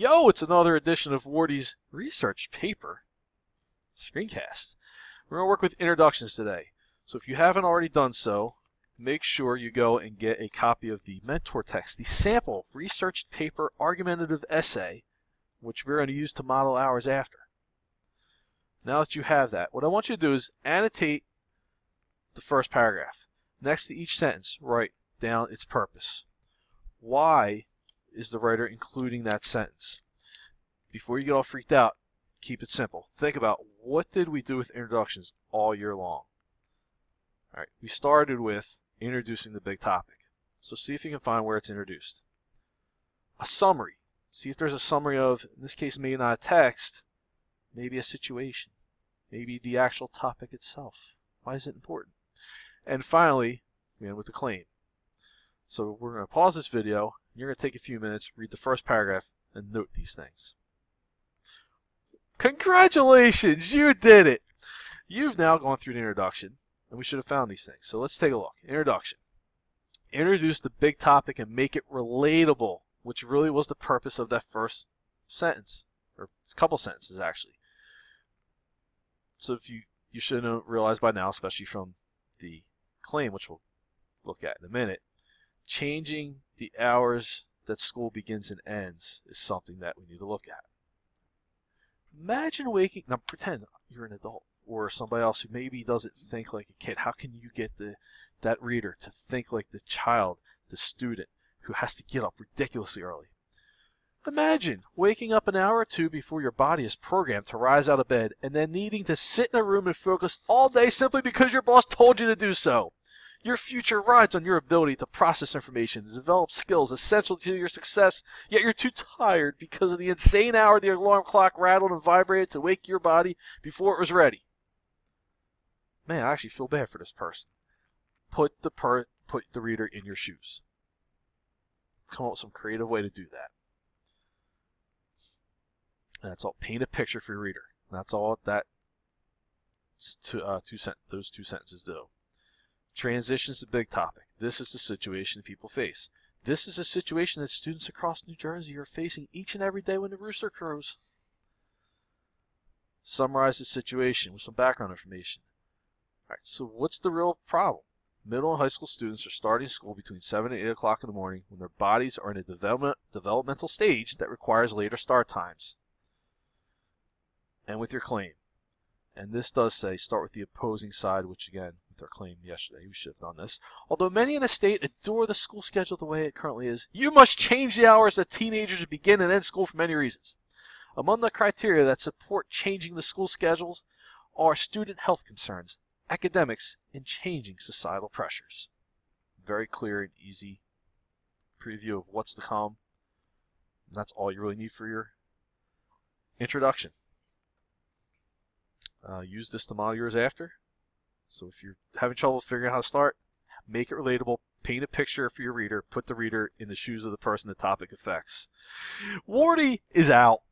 Yo, it's another edition of Wardy's research paper screencast. We're going to work with introductions today. So if you haven't already done so, make sure you go and get a copy of the mentor text, the sample research paper argumentative essay, which we're going to use to model ours after. Now that you have that, what I want you to do is annotate the first paragraph. Next to each sentence, write down its purpose. Why is the writer including that sentence? Before you get all freaked out, keep it simple. Think about, what did we do with introductions all year long? All right, we started with introducing the big topic. So see if you can find where it's introduced. A summary. See if there's a summary of, in this case, maybe not a text, maybe a situation, maybe the actual topic itself. Why is it important? And finally, we end with the claim. So we're going to pause this video. You're going to take a few minutes, read the first paragraph, and note these things. Congratulations, you did it! You've now gone through the introduction, and we should have found these things. So let's take a look. Introduction. Introduce the big topic and make it relatable, which really was the purpose of that first sentence, or a couple sentences actually. So if you should have realized by now, especially from the claim, which we'll look at in a minute, changing the hours that school begins and ends is something that we need to look at. Imagine waking, now pretend you're an adult or somebody else who maybe doesn't think like a kid. How can you get that reader to think like the child, the student, who has to get up ridiculously early? Imagine waking up an hour or two before your body is programmed to rise out of bed and then needing to sit in a room and focus all day simply because your boss told you to do so. Your future rides on your ability to process information and develop skills essential to your success, yet you're too tired because of the insane hour the alarm clock rattled and vibrated to wake your body before it was ready. Man, I actually feel bad for this person. Put the reader in your shoes. Come up with some creative way to do that. And that's all. Paint a picture for your reader. That's all that those two sentences do. Transitions to big topic. This is the situation people face. This is a situation that students across New Jersey are facing each and every day when the rooster crows. Summarize the situation with some background information. All right, so what's the real problem? Middle and high school students are starting school between 7 and 8 o'clock in the morning when their bodies are in a developmental stage that requires later start times. And with your claim. And this does say start with the opposing side, which again, with our claim yesterday, we should have done this. Although many in the state adore the school schedule the way it currently is, you must change the hours that teenagers begin and end school for many reasons. Among the criteria that support changing the school schedules are student health concerns, academics, and changing societal pressures. Very clear and easy preview of what's to come. And that's all you really need for your introduction. Use this to model yours after. So if you're having trouble figuring out how to start, make it relatable, paint a picture for your reader, put the reader in the shoes of the person the topic affects. Wardy is out.